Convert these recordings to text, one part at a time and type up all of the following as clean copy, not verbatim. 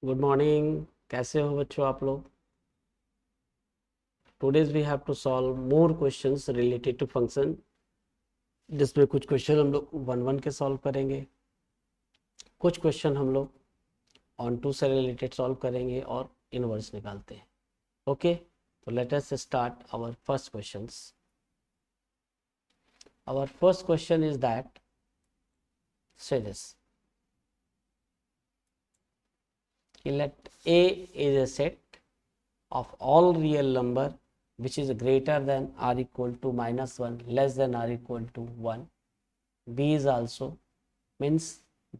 Good morning. कैसे हो बच्चों आप लोग? Today's we have to solve more questions related to function, जिसमें कुछ क्वेश्चन हम लोग वन वन के सॉल्व करेंगे, कुछ क्वेश्चन हम लोग ऑन टू से रिलेटेड सॉल्व करेंगे और इनवर्स निकालते हैं। ओके, तो let us start our first questions. Our first question is that, say this, let A is a set of all real number which is greater than or equal to -1 less than or equal to 1. B is also, means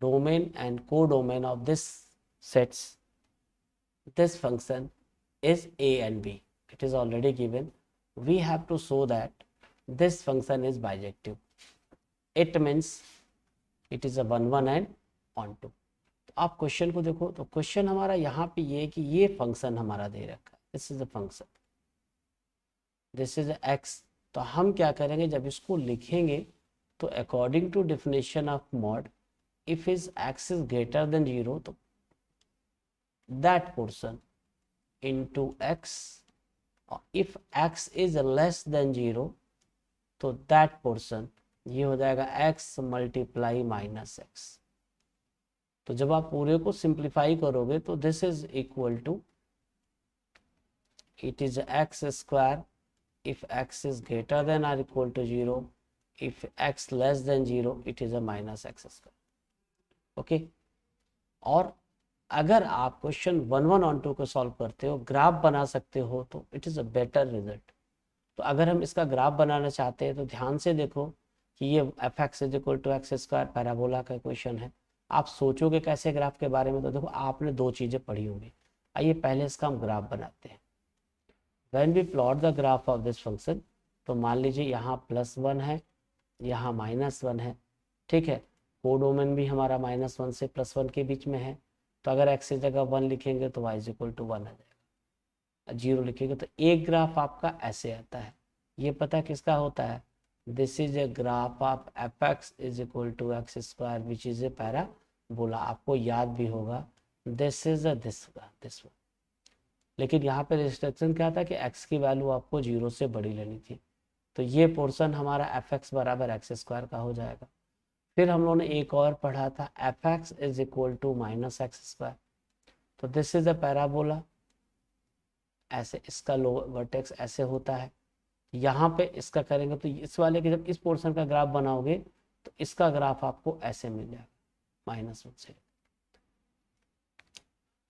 domain and codomain of this sets. This function is A and B. It is already given. We have to show that this function is bijective. It means it is a 1 1 and on 2. तो आप question को देखो, तो question हमारा यहाँ पे ये कि ये फंक्शन हमारा दे रखा है, this is a function, this is x. तो हम क्या करेंगे, जब इसको लिखेंगे तो according to definition of mod, if is x is greater than 0 तो that portion into x, if x is less than 0 तो दैट पोर्शन ये हो जाएगा एक्स मल्टीप्लाई माइनस एक्स। तो जब आप पूरे को सिंप्लीफाई करोगे तो this is equal to, it is x square if x is greater than or equal to 0, if x less than 0 it is a minus x square. Okay, और अगर आप क्वेश्चन 1 1 ऑन 2 को सॉल्व करते हो, graph बना सकते हो, तो it is a better result. तो अगर हम इसका ग्राफ बनाना चाहते हैं तो ध्यान से देखो कि ये f x is equal to x square parabola का क्वेश्चन है। आप सोचोगे कैसे ग्राफ के बारे में, तो देखो आपने दो चीज़ें पढ़ी होंगी। आइए पहले इसका हम ग्राफ बनाते हैं। When we plot the graph of this function, तो मान लीजिए यहाँ +1 है, यहाँ -1 है, ठीक है। कोडोमेन भी हमारा -1 से +1 के बीच में है, तो अगर x की जगह 1 लिखेंगे तो y इज इक्वल टू 1 आ जाएगा। 0 लिखेंगे तो एक ग्राफ आपका ऐसे आता है। ये पता किसका होता है? This is a graph of f x is equal to x square which is a parabola. आपको याद भी होगा, this is a this one. लेकिन यहाँ पे रिस्ट्रिक्शन क्या था कि x की वैल्यू आपको 0 से बड़ी लेनी थी। तो ये पोर्शन हमारा एफ एक्स बराबर एक्स स्क्वायर का हो जाएगा। फिर हम लोगों ने एक और पढ़ा था, f x is equal to minus x square. तो दिस इज अ पैराबोला, ऐसे इसका लो वर्टेक्स ऐसे होता है। यहाँ पे इसका करेंगे तो इस वाले के जब इस पोर्शन का ग्राफ बनाओगे तो इसका ग्राफ आपको ऐसे मिल जाएगा -1 से।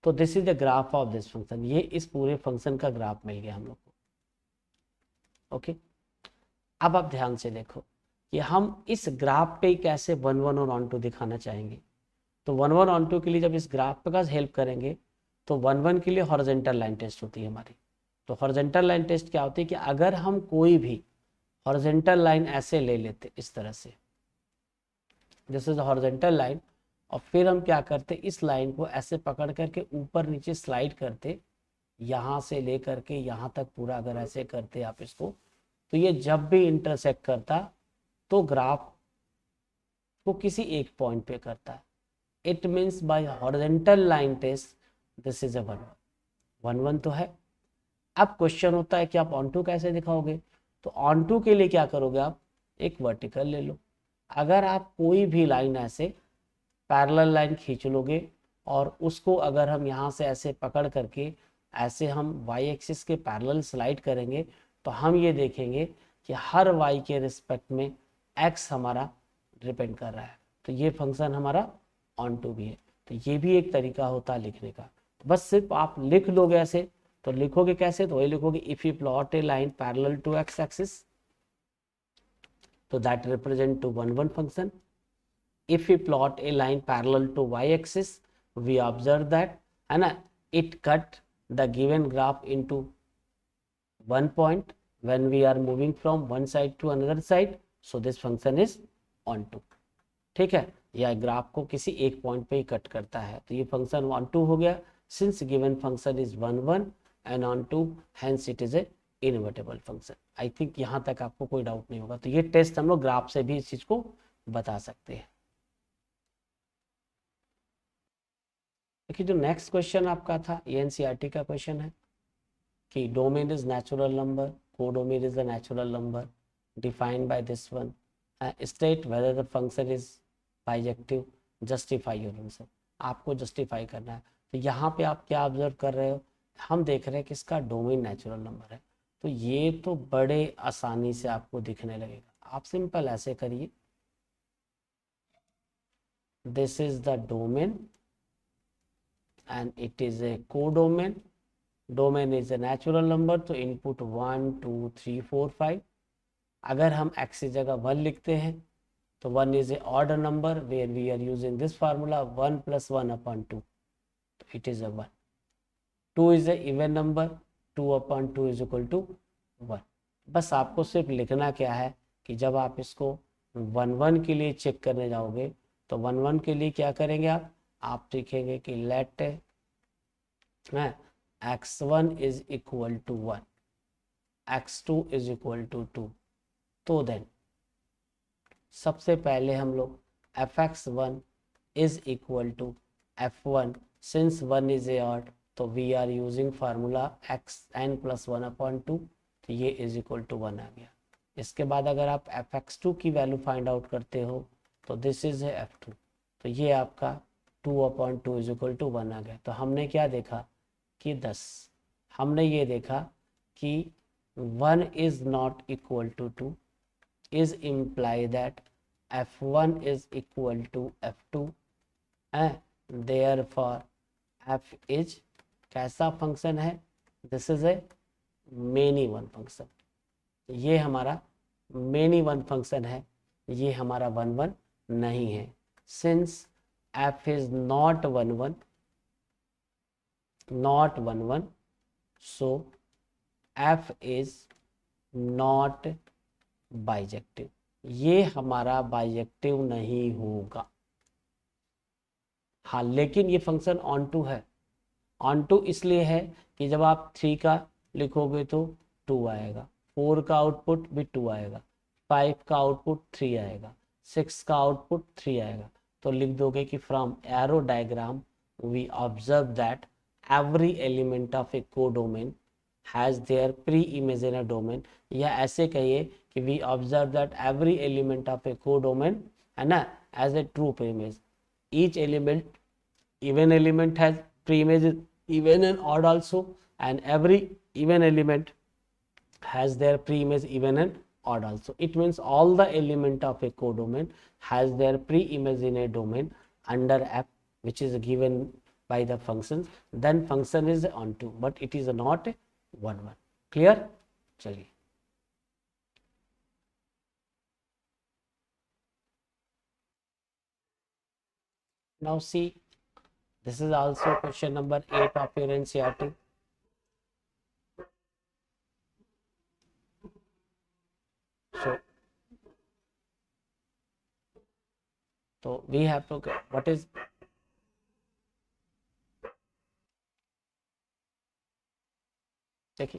तो this is the graph of this function. ये इस पूरे फंक्शन का ग्राफ मिल गया हम लोग को। ओके, अब आप ध्यान से देखो कि हम इस ग्राफ पे कैसे 1 1 और ऑन 2 दिखाना चाहेंगे। तो 1 1 ऑन 2 के लिए जब इस ग्राफ पे का हेल्प करेंगे तो 1 1 के लिए हॉरिजॉन्टल लाइन टेस्ट होती है हमारी। तो हॉरिजॉन्टल लाइन टेस्ट क्या होती है कि अगर हम कोई भी हॉरिजॉन्टल लाइन ऐसे ले लेते इस तरह से, दिस इज हॉरिजॉन्टल लाइन, और फिर हम क्या करते, इस लाइन को ऐसे पकड़ करके ऊपर नीचे स्लाइड करते, यहाँ से लेकर के यहाँ तक पूरा अगर ऐसे करते आप इसको, तो ये जब भी इंटरसेक्ट करता तो ग्राफ को किसी एक पॉइंट पे करता है। It means by horizontal line test this is a 1 1 1 तो है। अब क्वेश्चन होता है कि आप ऑन टू कैसे दिखाओगे। तो ऑन टू के लिए क्या करोगे, आप एक वर्टिकल ले लो। अगर आप कोई भी लाइन ऐसे पैरेलल लाइन खींच लोगे और उसको अगर हम यहाँ से ऐसे पकड़ करके ऐसे हम वाई एक्सिस के पैरेलल स्लाइड करेंगे तो हम ये देखेंगे कि हर वाई के रिस्पेक्ट में एक्स हमारा डिपेंड कर रहा है। तो ये फंक्शन हमारा ऑन टू भी है। तो ये भी एक तरीका होता है लिखने का। तो बस सिर्फ आप लिख लोगे ऐसे, तो लिखोगे कैसे, तो वही लिखोगे, if you plot a line parallel to X axis तो that represent to 1 1 function. if we plot a line parallel to y-axis, we observe that है ना, it cut the given graph into one point when we are moving from one side to another side, so this function is onto। ठीक है, यह graph को किसी एक point पे ही cut करता है, तो ये फंक्शन ऑन टू हो गया। Since given function is 1 1 and onto, hence it is a invertible function. I think यहाँ तक आपको कोई डाउट नहीं होगा। तो ये टेस्ट हम लोग ग्राफ से भी इस चीज को बता सकते हैं। देखिए जो नेक्स्ट क्वेश्चन आपका था ये एनसीईआरटी का क्वेश्चन है कि domain is natural number, codomain is a natural number defined by this one, state whether the function is bijective, justify your answer. आपको जस्टिफाई करना है। तो यहाँ पे आप क्या ऑब्जर्व कर रहे हो, हम देख रहे हैं कि इसका डोमेन नेचुरल नंबर है, तो ये तो बड़े आसानी से आपको दिखने लगेगा। आप सिंपल ऐसे करिए, this is the domain and it is a codomain. Domain is a natural number, तो इनपुट 1 2 3 4 5। अगर हम x की जगह 1 लिखते हैं तो 1 is a odd number where we are using this formula 1 plus 1 upon 2, तो it is a 1। 2 is a even number, 2 upon 2 is equal to 1। बस आपको सिर्फ लिखना क्या है कि जब आप इसको 1 1 के लिए चेक करने जाओगे तो 1 1 के लिए क्या करेंगे आप लिखेंगे कि let x1 is equal to 1, x2 is equal to 2। तो देन सबसे पहले हम लोग fx1 is equal to f1, since 1 is a odd तो we are using formula xn plus 1 upon 2, तो ये इज इक्वल टू 1 आ गया। इसके बाद अगर आप fx2 की वैल्यू फाइंड आउट करते हो तो दिस इज है f2, तो ये आपका 2 अपॉन 2 इज इक्वल टू 1 आ गया। तो हमने क्या देखा कि 10, हमने ये देखा कि 1 is not equal to 2 is imply that f1 is equal to f2 and therefore f is कैसा फंक्शन है, this is a many one function. ये हमारा मेनी वन फंक्शन है, ये हमारा 1 1 नहीं है। Since f is not 1 1, not 1 1, so f is not bijective. ये हमारा बाइजेक्टिव नहीं होगा। हाँ, लेकिन ये फंक्शन ऑन टू है। ऑन टू इसलिए है कि जब आप 3 का लिखोगे तो 2 आएगा, 4 का आउटपुट भी 2 आएगा, 5 का आउटपुट 3 आएगा, 6 का आउटपुट 3 आएगा। तो लिख दोगे कि from arrow diagram we observe that every element of a codomain has their pre image in a domain, या ऐसे कहिए कि we observe that every element of a codomain है ना as a true pre image. Each element, even element has pre-image even and odd also, and every even element has their pre-image even and odd also. It means all the element of a codomain has their pre-image in a domain under f which is given by the functions, then function is onto, but it is not a 1 1। clear? चलिए now see, this is also question number 8 of your NCERT. So we have to get what is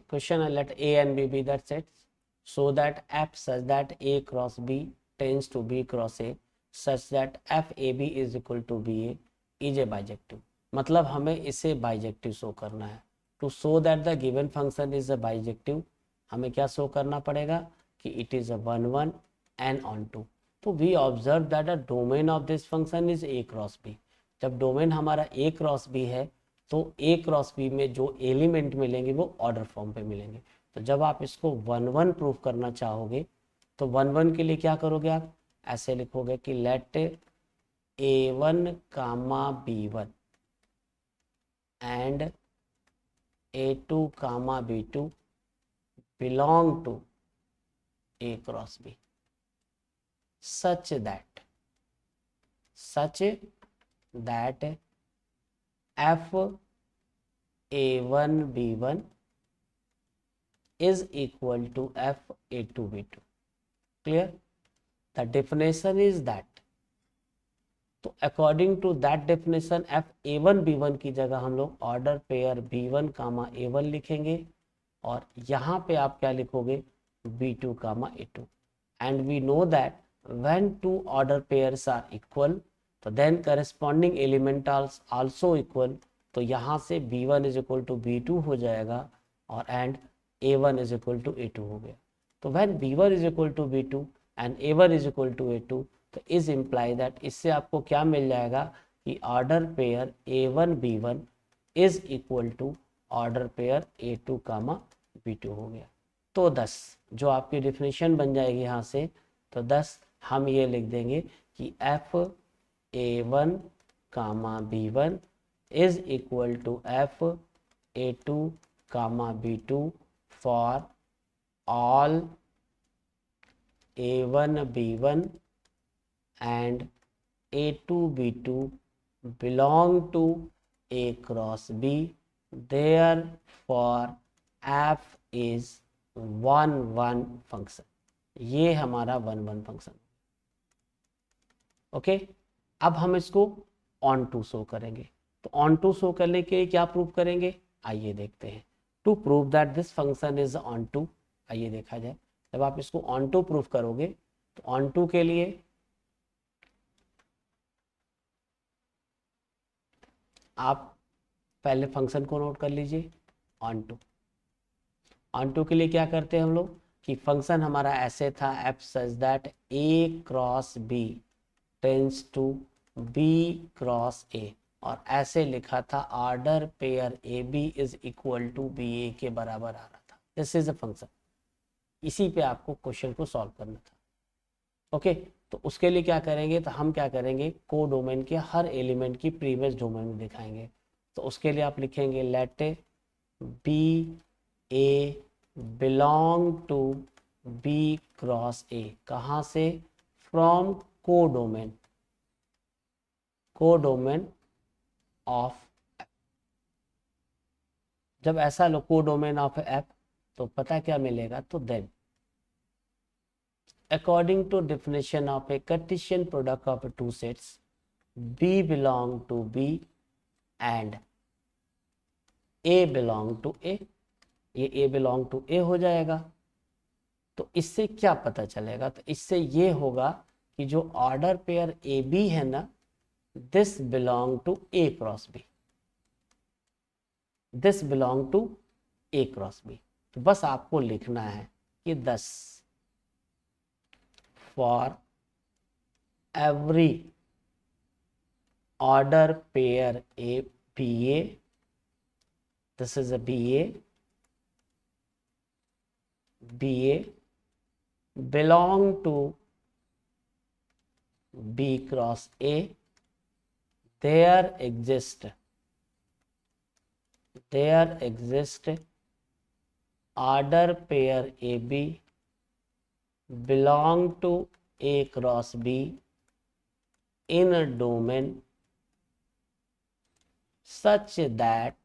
question, let A and B be that sets so that f such that A cross B tends to B cross A such that FAB is equal to BA is a bijective। मतलब हमें इसे bijective show करना है। To show that the given function is a bijective हमें क्या show करना पड़ेगा कि it is a 1 1 and onto. तो we observe that the domain of this function is A cross B। जब डोमेन हमारा A क्रॉस B है तो A क्रॉस B में जो एलिमेंट मिलेंगे वो ऑर्डर फॉर्म पे मिलेंगे। तो जब आप इसको 1 1 प्रूफ करना चाहोगे तो 1 1 के लिए क्या करोगे, आप ऐसे लिखोगे कि let A1 comma B1 and A2 comma B2 belong to A cross B such that f A1 B1 is equal to f A2 B2। clear? the definition is that, तो according to that definition f A1 B1 की जगह हम लोग order pair B1 कामा A1 लिखेंगे और यहाँ पे आप क्या लिखोगे B2 comma A2। And we know that when two order pairs are equal तो then corresponding element also equal, तो यहाँ से b1 is equal to b2 हो जाएगा और and a1 is equal to a2 हो गया। तो when b1 is equal to b2 and a1 is equal to a2, तो इज इम्प्लाई दैट इससे आपको क्या मिल जाएगा कि order pair a1 b1 is equal to order pair a2 comma b2 हो गया। तो 10 जो आपकी डिफिनेशन बन जाएगी यहाँ से, तो 10 हम ये लिख देंगे कि f a1 comma b1 is equal to f a2 comma b2 for all a1 b1 and a2 b2 belong to a cross b, therefore f is 1 1 function. ये हमारा 1 1 फंक्शन। ओके, अब हम इसको ऑन टू शो करेंगे। तो on to show करने के लिए क्या प्रूव करेंगे, आइए देखते हैं। To prove that this function is onto, आइए देखा जाए। जब आप इसको ऑन टू प्रूव करोगे तो ऑन टू के लिए आप पहले फंक्शन को नोट कर लीजिए ऑन टू। ऑन टू के लिए क्या करते हैं हम लोग कि फंक्शन हमारा ऐसे था F such that A cross B tends to B cross A, और ऐसे लिखा था order pair A B is equal to B A के बराबर आ रहा था। This is a function. इसी पे आपको क्वेश्चन को सॉल्व करना था। ओके, तो उसके लिए क्या करेंगे, तो हम क्या करेंगे को डोमेन के हर एलिमेंट की प्रीवियस डोमेन में दिखाएंगे। तो उसके लिए आप लिखेंगे let b a belong to B cross a, कहाँ से, फ्रॉम को डोमेन ऑफ एफ। जब ऐसा लो को डोमेन ऑफ एफ, तो पता क्या मिलेगा, तो then according to definition of a cartesian product of two sets B belong to B and A belong to A, ये ए बिलोंग टू ए हो जाएगा। तो इससे क्या पता चलेगा, तो इससे ये होगा कि जो ऑर्डर पेयर ए बी है ना, this belong to a cross b, this belong to a cross b. तो बस आपको लिखना है कि 10 for every order pair A b a, this is a b a belong to B cross A, there exist order pair AB belong to A cross B in a domain such that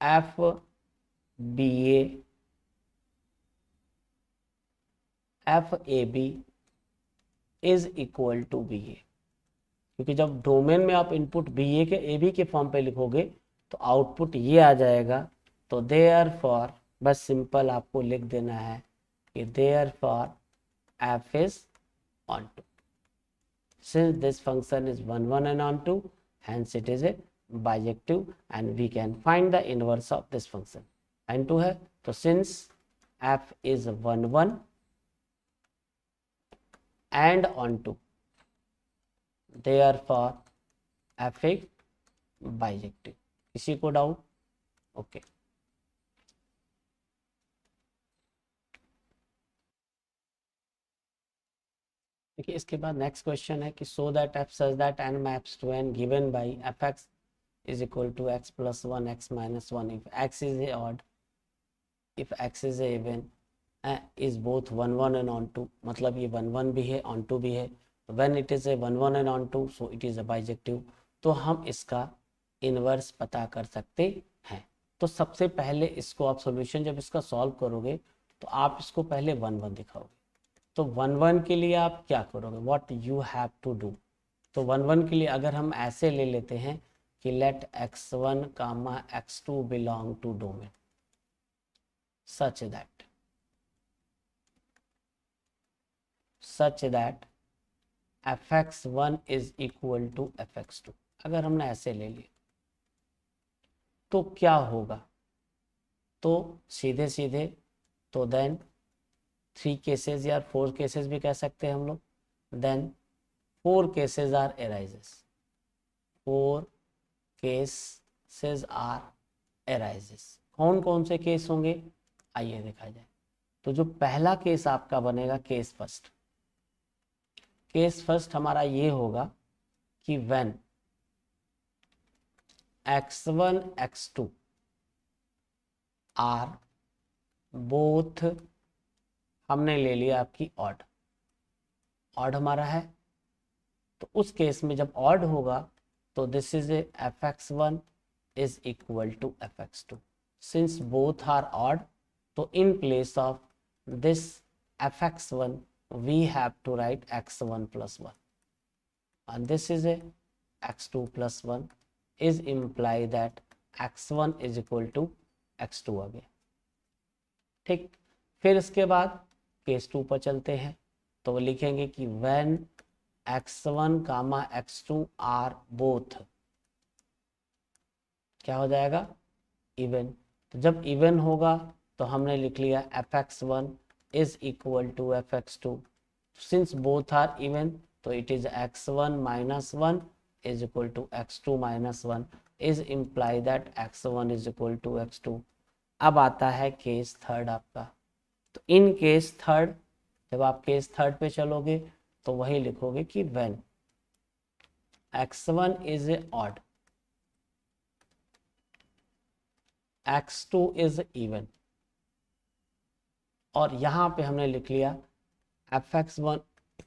F B A F A B is equal to B A, क्योंकि जब domain में आप input B A के A B के form पे लिखोगे तो output ये आ जाएगा। तो देयरफॉर बस सिंपल आपको लिख देना है कि therefore f is onto, since this function is 1 1 and on 2, hence it is a bijective and we can find the inverse of this function। n2 है, तो since f is 1 1 and on 2, therefore f is bijective। किसी को doubt? Okay, देखिए इसके बाद next question है कि so that f such that n maps to n given by f x is equal to x plus 1 x minus 1 if x is a odd, if x is a even is both 1 1 and on 2, मतलब ये 1 1 भी है on 2 भी है। when it is a 1 1 and on 2 so it is a bijective। तो हम इसका inverse पता कर सकते हैं। तो सबसे पहले इसको आप सॉल्यूशन जब इसका सॉल्व करोगे तो आप इसको पहले 1 1 दिखाओगे। तो 1 1 के लिए आप क्या करोगे, what you have to do. तो 1 1 के लिए अगर हम ऐसे ले लेते हैं कि let x1 comma x2 belong to domain such that fx1 is equal to fx2, अगर हमने ऐसे ले लिया तो क्या होगा, तो सीधे सीधे तो देन 3 केसेस या 4 केसेस भी कह सकते हैं हम लोग, then 4 cases are arises, 4 cases are arises. कौन कौन से केस होंगे आइए देखा जाए। तो जो पहला केस आपका बनेगा केस फर्स्ट, केस फर्स्ट हमारा ये होगा कि when x1 x2 are both, हमने ले लिया आपकी ऑड, ऑड हमारा है, तो उस केस में जब ऑड होगा तो this is a fx1 is equal to fx2, since both are odd, तो in place of this fx1 we have to write x1 plus 1 and this is a x2 plus 1 is imply that x1 is equal to x2 आ गया। ठीक, फिर इसके बाद case 2 पर चलते हैं, तो वो लिखेंगे कि when x1 comma x2 are both, क्या हो जाएगा इवन, तो जब इवन होगा तो हमने लिख लिया fx1 is equal to fx2, since both are even तो it is x1 minus 1 is equal to x2 minus 1 is imply that x1 is equal to x2। अब आता है केस थर्ड आपका, तो इन केस थर्ड, जब आप case third पे चलोगे तो वही लिखोगे कि when x1 is a odd, x2 is even, और यहां पे हमने लिख लिया fx1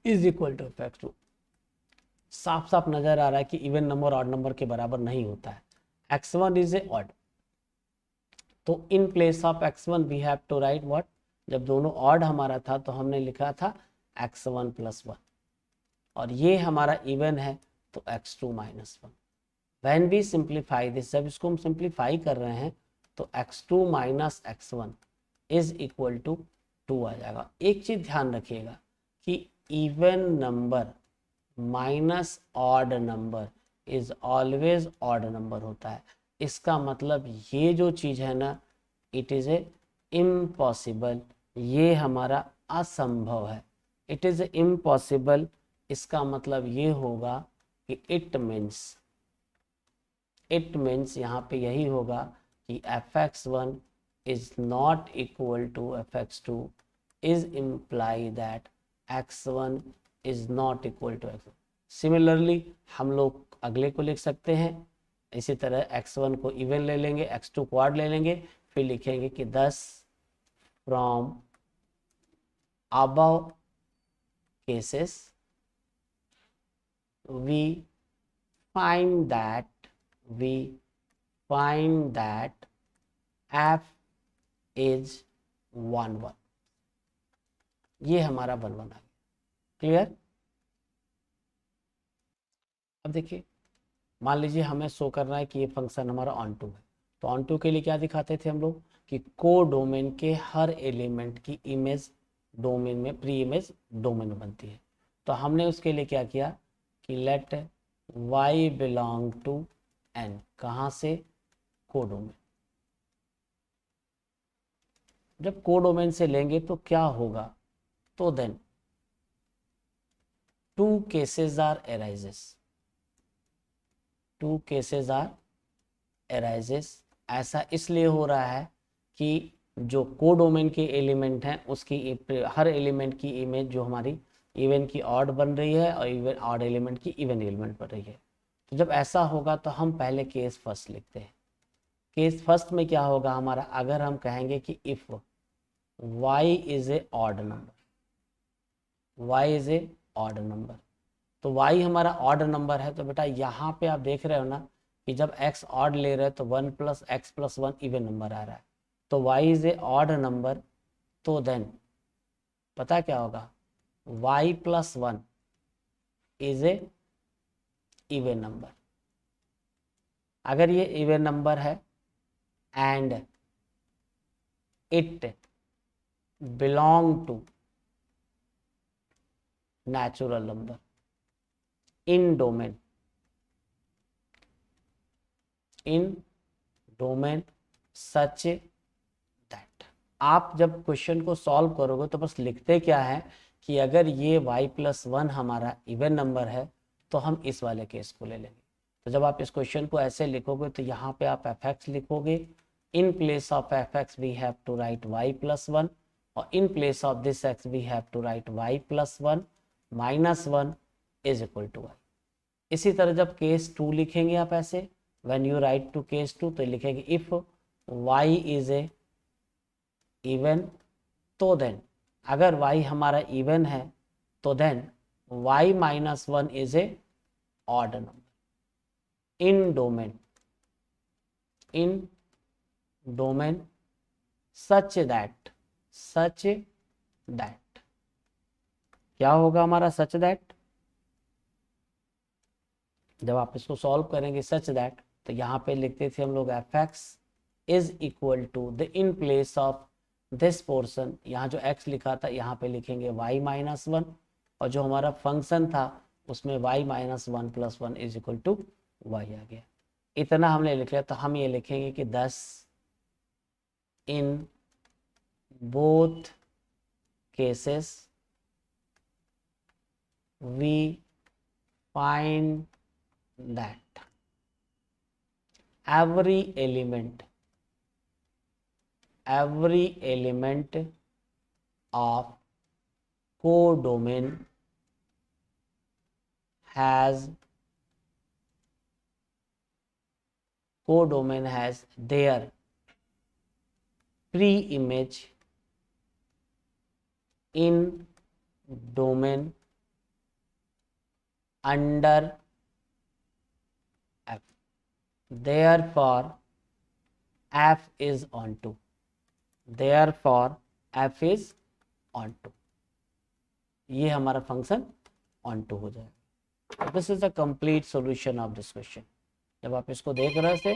is equal to fx2। साफ साफ नजर आ रहा है कि इवन नंबर ऑड नंबर के बराबर नहीं होता है, x1 इज ए ऑड, तो in place of x1 we have to write what, जब दोनों ऑड हमारा था तो हमने लिखा था x1 प्लस 1, और ये हमारा इवन है तो x2 minus 1। When we simplify this, जब इसको हम सिंप्लीफाई कर रहे हैं तो x2 minus x1 is equal to 2 आ जाएगा। एक चीज ध्यान रखिएगा कि even number minus odd number is always odd number होता है, इसका मतलब ये जो चीज है ना, इट इज ए इम्पॉसिबल, ये हमारा असंभव है, इट इज ए इम्पॉसिबल, इसका मतलब ये होगा कि इट मीन्स यहाँ पे यही होगा कि fx1 is not equal to fx2 is imply that x1 is not equal to x2। Similarly हम लोग अगले को लिख सकते हैं, इसी तरह x1 को इवन ले लेंगे, x2 को ऑड ले लेंगे, फिर लिखेंगे कि thus from above cases we find that f is 1 1, ये हमारा 1 1 आ गया। क्लियर? अब देखिए, मान लीजिए हमें शो करना है कि ये फंक्शन हमारा ऑन टू है, तो ऑन टू के लिए क्या दिखाते थे हम लोग कि को डोमेन के हर एलिमेंट की इमेज डोमेन में, प्री इमेज डोमेन में बनती है, तो हमने उसके लिए क्या किया कि let y belong to n, कहाँ से, को डोमेन। जब को डोमेन से लेंगे तो क्या होगा, तो then 2 cases are arises, 2 cases are arises. ऐसा इसलिए हो रहा है कि जो को डोमेन के एलिमेंट हैं उसकी हर एलिमेंट की इमेज जो हमारी इवन की ऑड बन रही है और इवन ऑड एलिमेंट की इवन एलिमेंट बन रही है। तो जब ऐसा होगा तो हम पहले केस फर्स्ट लिखते हैं। केस फर्स्ट में क्या होगा हमारा, अगर हम कहेंगे कि if y is a odd number, y is a odd number, तो y हमारा ऑड नंबर है, तो बेटा यहाँ पे आप देख रहे हो ना कि जब x ऑड ले रहे हैं तो 1 plus X plus 1 even number आ रहा है, तो y is a odd number, तो देन पता क्या होगा, y plus 1 is a even number. अगर ये इवन नंबर है and it belong to natural number, in domain such that. आप जब क्वेश्चन को सॉल्व करोगे तो बस लिखते क्या है कि अगर ये y+1 हमारा इवन नंबर है तो हम इस वाले केस को ले लेंगे। तो जब आप इस क्वेश्चन को ऐसे लिखोगे तो यहाँ पे आप fx लिखोगे, in place of fx we have to write y+1 और in place of this x we have to write y+1 -1 is equal to y। इसी तरह जब केस 2 लिखेंगे आप ऐसे, when you write to case 2 तो लिखेंगे if y is a even, तो देन अगर y हमारा इवन है तो then y-1 is a odd number in domain such that क्या होगा हमारा सच दैट। जब आप इसको सॉल्व करेंगे सच दैट तो यहाँ पे लिखते थे हम लोग fx is equal to the in place of this portion, यहाँ जो x लिखा था यहाँ पे लिखेंगे y-1 और जो हमारा फंक्शन था उसमें y-1 + 1 is equal to y आ गया। इतना हमने लिख लिया तो हम ये लिखेंगे कि 10 in both cases we find that every element of codomain has their pre-image in domain under F, therefore F is onto, ये हमारा फंक्शन onto हो जाएगा। This is the complete solution of this question. जब आप इसको देख रहे थे